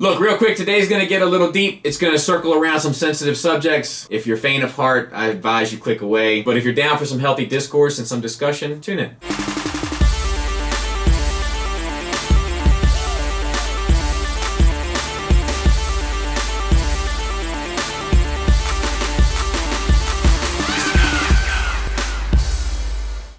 Look, real quick, today's gonna get a little deep. It's gonna circle around some sensitive subjects. If you're faint of heart, I advise you click away. But if you're down for some healthy discourse and some discussion, tune in.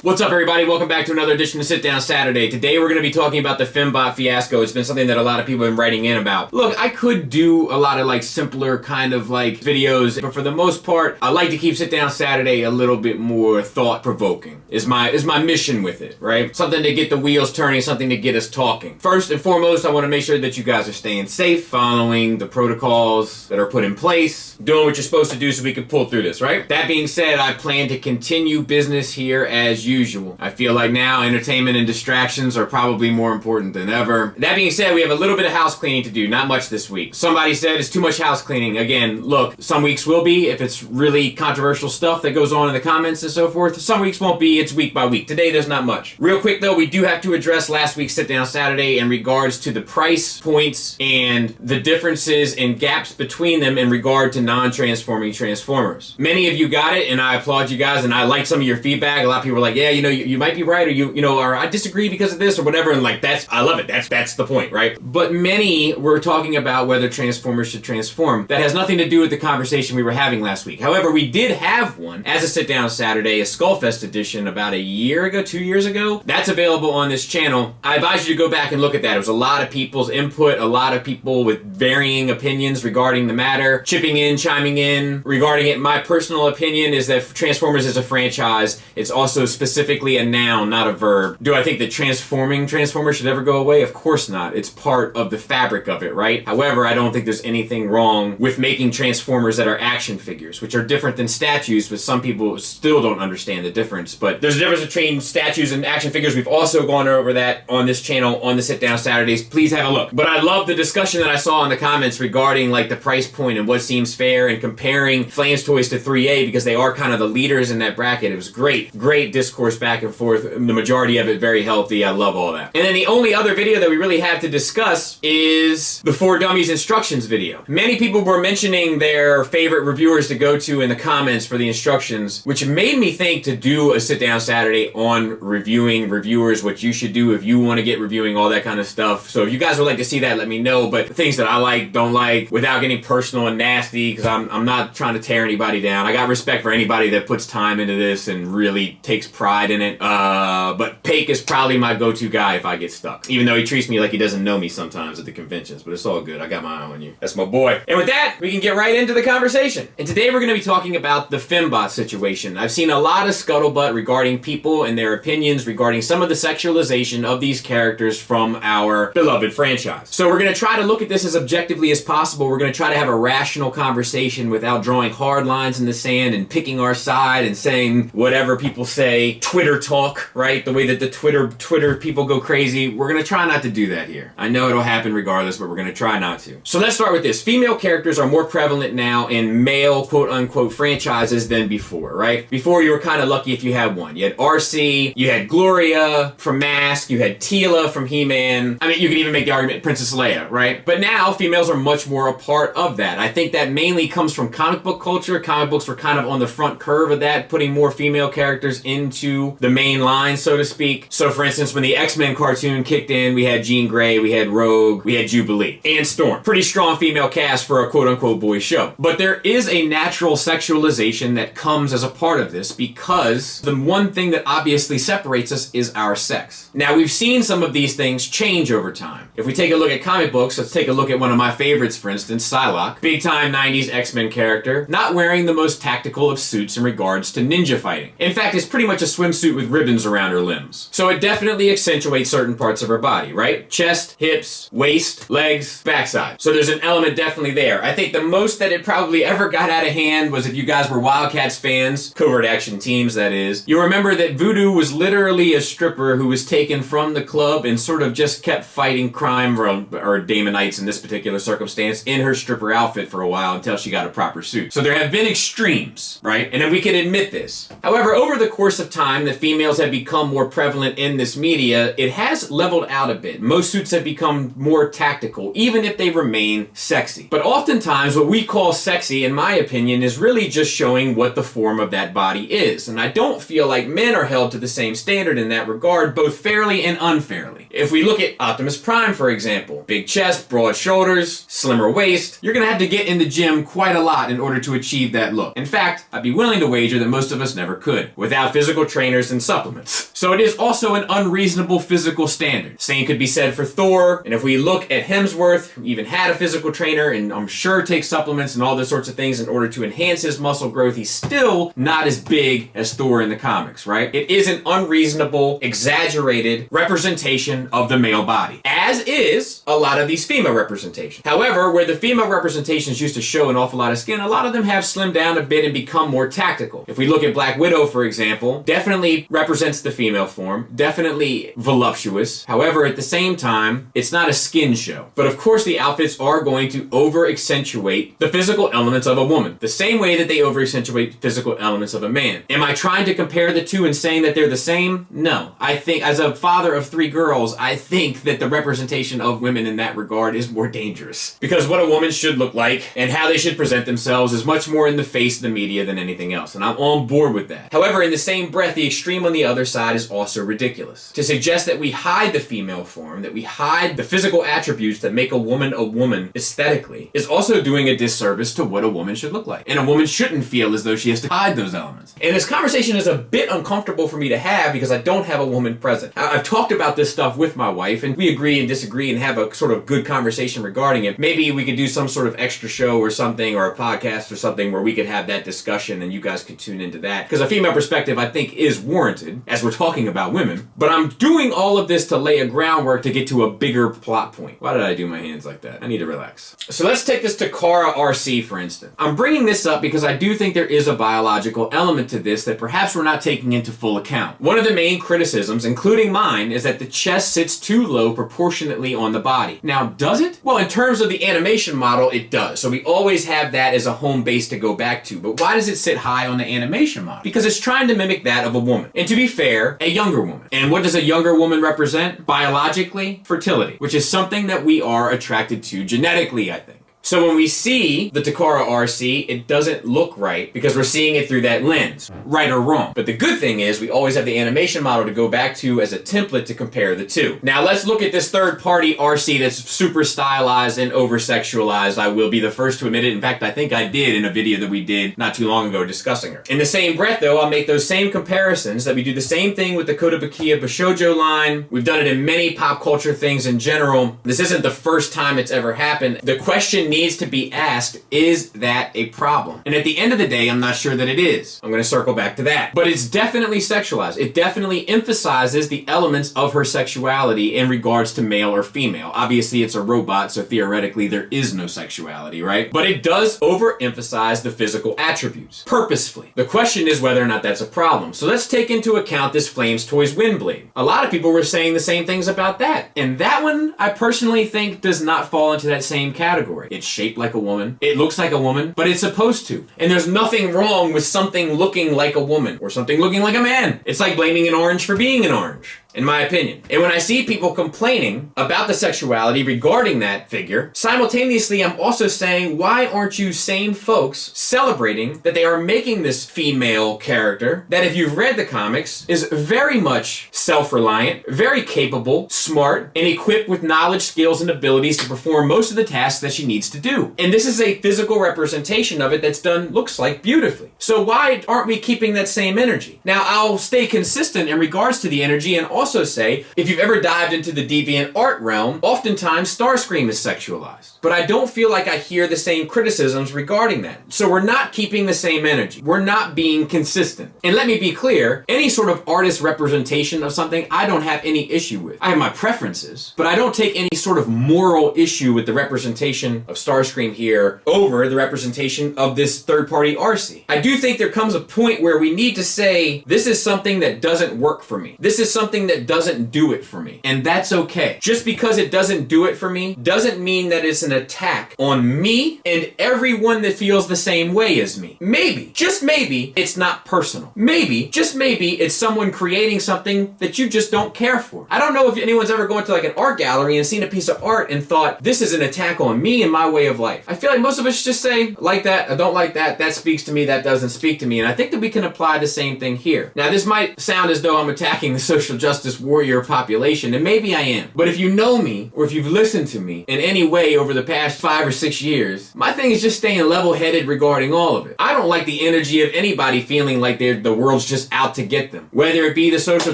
What's up, everybody? Welcome back to another edition of Sit Down Saturday. Today we're going to be talking about the Fembot Fiasco. It's been something that a lot of people have been writing in about. Look, I could do a lot of simpler kind of videos, but for the most part, I like to keep Sit Down Saturday a little bit more thought-provoking. Is my mission with it, right? Something to get the wheels turning, something to get us talking. First and foremost, I want to make sure that you guys are staying safe, following the protocols that are put in place, doing what you're supposed to do so we can pull through this, right? That being said, I plan to continue business here as usual. I feel like now entertainment and distractions are probably more important than ever. That being said, we have a little bit of house cleaning to do, not much this week. Somebody said it's too much house cleaning. Again, look, some weeks will be if it's really controversial stuff that goes on in the comments and so forth. Some weeks won't be, it's week by week. Today there's not much. Real quick though, we do have to address last week's Sit Down Saturday in regards to the price points and the differences and gaps between them in regard to non-transforming Transformers. Many of you got it and I applaud you guys and I like some of your feedback. A lot of people were like, yeah, you might be right, or or I disagree because of this or whatever, and I love it. That's the point, right? But many were talking about whether Transformers should transform. That has nothing to do with the conversation we were having last week. However, we did have one as a Sit Down Saturday, a Skullfest edition about a year ago, 2 years ago. That's available on this channel. I advise you to go back and look at that. It was a lot of people's input, a lot of people with varying opinions regarding the matter, chipping in, chiming in regarding it. My personal opinion is that Transformers is a franchise. It's also specifically a noun, not a verb. Do I think that transforming Transformers should ever go away? Of course not. It's part of the fabric of it, right? However, I don't think there's anything wrong with making Transformers that are action figures, which are different than statues, but some people still don't understand the difference. But there's a difference between statues and action figures. We've also gone over that on this channel, on the Sit Down Saturdays. Please have a look. But I love the discussion that I saw in the comments regarding the price point and what seems fair and comparing Flames Toys to 3A because they are kind of the leaders in that bracket. It was great discourse back and forth. The majority of it very healthy. I love all that. And then the only other video that we really have to discuss is the 4 Dummies instructions video. Many people were mentioning their favorite reviewers to go to in the comments for the instructions, which made me think to do a Sit Down Saturday on reviewing reviewers, what you should do if you want to get reviewing, all that kind of stuff. So if you guys would like to see that, let me know. But the things that I like, don't like, without getting personal and nasty, because I'm not trying to tear anybody down. I got respect for anybody that puts time into this and really takes pride in it. But Paik is probably my go-to guy if I get stuck. Even though he treats me like he doesn't know me sometimes at the conventions, but it's all good. I got my eye on you. That's my boy. And with that, we can get right into the conversation. And today we're going to be talking about the Fembot situation. I've seen a lot of scuttlebutt regarding people and their opinions regarding some of the sexualization of these characters from our beloved franchise. So we're going to try to look at this as objectively as possible. We're going to try to have a rational conversation without drawing hard lines in the sand and picking our side and saying whatever people say, Twitter talk, right? The way that the Twitter people go crazy. We're going to try not to do that here. I know it'll happen regardless, but we're going to try not to. So let's start with this. Female characters are more prevalent now in male quote-unquote franchises than before, right? Before you were kind of lucky if you had one. You had RC, you had Gloria from Mask, you had Teela from He-Man. I mean, you could even make the argument Princess Leia, right? But now females are much more a part of that. I think that mainly comes from comic book culture. Comic books were kind of on the front curve of that, putting more female characters into the main line, so to speak. So for instance, when the X-Men cartoon kicked in, we had Jean Grey, we had Rogue, we had Jubilee, and Storm. Pretty strong female cast for a quote-unquote boy show. But there is a natural sexualization that comes as a part of this because the one thing that obviously separates us is our sex. Now, we've seen some of these things change over time. If we take a look at comic books, let's take a look at one of my favorites, for instance, Psylocke. Big-time 90s X-Men character, not wearing the most tactical of suits in regards to ninja fighting. In fact, it's pretty much a swimsuit with ribbons around her limbs. So it definitely accentuates certain parts of her body, right? Chest, hips, waist, legs, backside. So there's an element definitely there. I think the most that it probably ever got out of hand was if you guys were Wildcats fans, covert action teams that is, you remember that Voodoo was literally a stripper who was taken from the club and sort of just kept fighting crime or demonites in this particular circumstance in her stripper outfit for a while until she got a proper suit. So there have been extremes, right? And then we can admit this. However, over the course of time, time that females have become more prevalent in this media, it has leveled out a bit. Most suits have become more tactical, even if they remain sexy. But oftentimes, what we call sexy, in my opinion, is really just showing what the form of that body is. And I don't feel like men are held to the same standard in that regard, both fairly and unfairly. If we look at Optimus Prime, for example, big chest, broad shoulders, slimmer waist, you're gonna have to get in the gym quite a lot in order to achieve that look. In fact, I'd be willing to wager that most of us never could, without physical trainers and supplements. So it is also an unreasonable physical standard. Same could be said for Thor, and if we look at Hemsworth, who even had a physical trainer and I'm sure takes supplements and all those sorts of things in order to enhance his muscle growth, he's still not as big as Thor in the comics, right? It is an unreasonable, exaggerated representation of the male body, as is a lot of these female representations. However, where the female representations used to show an awful lot of skin, a lot of them have slimmed down a bit and become more tactical. If we look at Black Widow, for example, definitely represents the female form, definitely voluptuous. However, at the same time, it's not a skin show. But of course, the outfits are going to over-accentuate the physical elements of a woman, the same way that they over-accentuate physical elements of a man. Am I trying to compare the two and saying that they're the same? No. I think, as a father of 3 girls, I think that the representation of women in that regard is more dangerous. Because what a woman should look like and how they should present themselves is much more in the face of the media than anything else, and I'm on board with that. However, in the same breath, the extreme on the other side is also ridiculous. To suggest that we hide the female form, that we hide the physical attributes that make a woman aesthetically, is also doing a disservice to what a woman should look like. And a woman shouldn't feel as though she has to hide those elements. And this conversation is a bit uncomfortable for me to have because I don't have a woman present. I've talked about this stuff with my wife, and we agree and disagree and have a sort of good conversation regarding it. Maybe we could do some sort of extra show or something, or a podcast or something where we could have that discussion and you guys could tune into that. Because a female perspective, I think, is warranted as we're talking about women. But I'm doing all of this to lay a groundwork to get to a bigger plot point. Why did I do my hands like that? I need to relax. So let's take this to Kara RC, for instance. I'm bringing this up because I do think there is a biological element to this that perhaps we're not taking into full account. One of the main criticisms, including mine, is that the chest sits too low proportionately on the body. Now, does it? Well, in terms of the animation model, it does. So we always have that as a home base to go back to. But why does it sit high on the animation model? Because it's trying to mimic that of a woman. And to be fair, a younger woman. And what does a younger woman represent? Biologically, fertility, which is something that we are attracted to genetically, I think. So when we see the Takara RC, it doesn't look right because we're seeing it through that lens, right or wrong. But the good thing is we always have the animation model to go back to as a template to compare the two. Now let's look at this third-party RC that's super stylized and over-sexualized. I will be the first to admit it. In fact, I think I did in a video that we did not too long ago discussing her. In the same breath, though, I'll make those same comparisons that we do the same thing with the Kotobukiya Bashojo line. We've done it in many pop culture things in general. This isn't the first time it's ever happened. The question needs to be asked, is that a problem? And at the end of the day, I'm not sure that it is. I'm going to circle back to that. But it's definitely sexualized. It definitely emphasizes the elements of her sexuality in regards to male or female. Obviously, it's a robot, so theoretically there is no sexuality, right? But it does overemphasize the physical attributes, purposefully. The question is whether or not that's a problem. So let's take into account this Flames Toys Windblade. A lot of people were saying the same things about that. And that one, I personally think, does not fall into that same category. It's shaped like a woman. It looks like a woman, but it's supposed to. And there's nothing wrong with something looking like a woman or something looking like a man. It's like blaming an orange for being an orange, in my opinion. And when I see people complaining about the sexuality regarding that figure, simultaneously I'm also saying, why aren't you same folks celebrating that they are making this female character that, if you've read the comics, is very much self-reliant, very capable, smart, and equipped with knowledge, skills, and abilities to perform most of the tasks that she needs to do. And this is a physical representation of it that's done, looks like, beautifully. So why aren't we keeping that same energy? Now, I'll stay consistent in regards to the energy and also say, if you've ever dived into the deviant art realm, oftentimes Starscream is sexualized. But I don't feel like I hear the same criticisms regarding that. So we're not keeping the same energy. We're not being consistent. And let me be clear, any sort of artist representation of something, I don't have any issue with. I have my preferences, but I don't take any sort of moral issue with the representation of Starscream here over the representation of this third-party RC. I do think there comes a point where we need to say, this is something that doesn't work for me. This is something that that doesn't do it for me. And that's okay. Just because it doesn't do it for me doesn't mean that it's an attack on me and everyone that feels the same way as me. Maybe, just maybe, it's not personal. Maybe, just maybe, it's someone creating something that you just don't care for. I don't know if anyone's ever gone to like an art gallery and seen a piece of art and thought, this is an attack on me and my way of life. I feel like most of us just say, like that, I don't like that, that speaks to me, that doesn't speak to me. And I think that we can apply the same thing here. Now, this might sound as though I'm attacking the social justice warrior population, and maybe I am. But if you know me, or if you've listened to me in any way over the past 5 or 6 years, my thing is just staying level-headed regarding all of it. I don't like the energy of anybody feeling like the world's just out to get them. Whether it be the social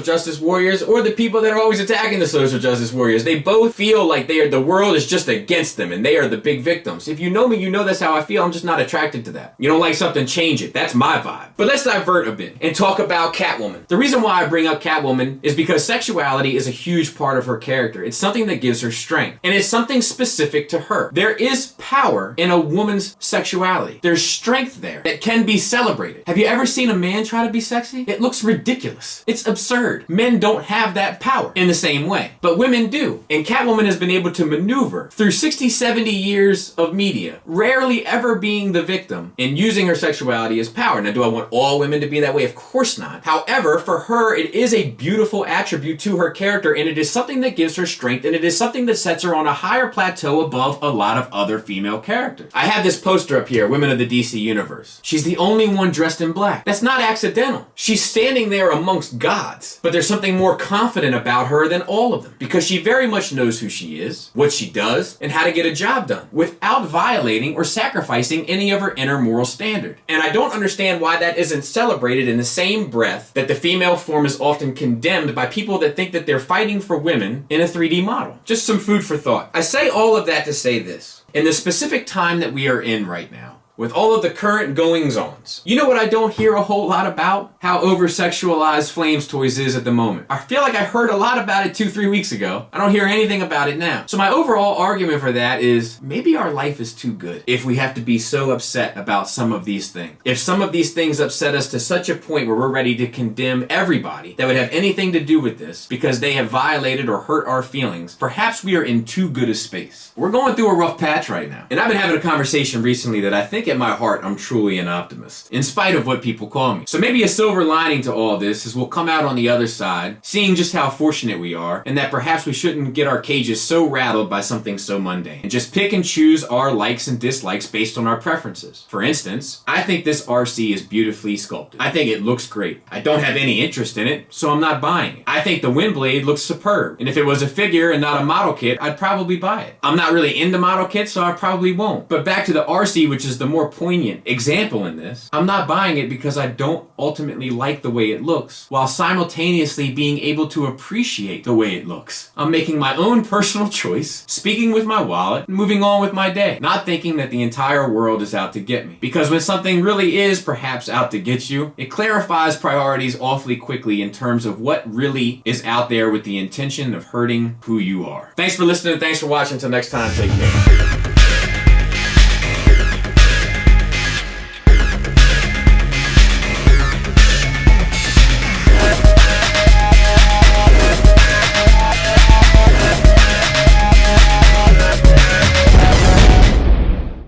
justice warriors or the people that are always attacking the social justice warriors, they both feel like the world is just against them and they are the big victims. If you know me, you know that's how I feel. I'm just not attracted to that. You don't like something, change it. That's my vibe. But let's divert a bit and talk about Catwoman. The reason why I bring up Catwoman is because sexuality is a huge part of her character. It's something that gives her strength, and it's something specific to her. There is power in a woman's sexuality. There's strength there that can be celebrated. Have you ever seen a man try to be sexy? It looks ridiculous. It's absurd. Men don't have that power in the same way, but women do. And Catwoman has been able to maneuver through 60, 70 years of media, rarely ever being the victim and using her sexuality as power. Now, do I want all women to be that way? Of course not. However, for her, it is a beautiful attribute to her character, and it is something that gives her strength, and it is something that sets her on a higher plateau above a lot of other female characters. I have this poster up here, Women of the DC Universe. She's the only one dressed in black. That's not accidental. She's standing there amongst gods, but there's something more confident about her than all of them, because she very much knows who she is, what she does, and how to get a job done without violating or sacrificing any of her inner moral standard. And I don't understand why that isn't celebrated in the same breath that the female form is often condemned by people that think that they're fighting for women in a 3D model. Just some food for thought. I say all of that to say this. In the specific time that we are in right now, with all of the current goings-ons, you know what I don't hear a whole lot about? How over-sexualized Flames Toys is at the moment. I feel like I heard a lot about it 2-3 weeks ago. I don't hear anything about it now. So my overall argument for that is maybe our life is too good if we have to be so upset about some of these things. If some of these things upset us to such a point where we're ready to condemn everybody that would have anything to do with this because they have violated or hurt our feelings, perhaps we are in too good a space. We're going through a rough patch right now. And I've been having a conversation recently that I think at my heart I'm truly an optimist, in spite of what people call me. So maybe a silver lining to all this is we'll come out on the other side, seeing just how fortunate we are, and that perhaps we shouldn't get our cages so rattled by something so mundane, and just pick and choose our likes and dislikes based on our preferences. For instance, I think this RC is beautifully sculpted. I think it looks great. I don't have any interest in it, so I'm not buying it. I think the Windblade looks superb, and if it was a figure and not a model kit, I'd probably buy it. I'm not really into model kits, so I probably won't. But back to the RC, which is the more poignant example in this, I'm not buying it because I don't ultimately like the way it looks, while simultaneously being able to appreciate the way it looks. I'm making my own personal choice, speaking with my wallet, and moving on with my day, not thinking that the entire world is out to get me. Because when something really is perhaps out to get you, it clarifies priorities awfully quickly in terms of what really is out there with the intention of hurting who you are. Thanks for listening, thanks for watching, until next time, take care.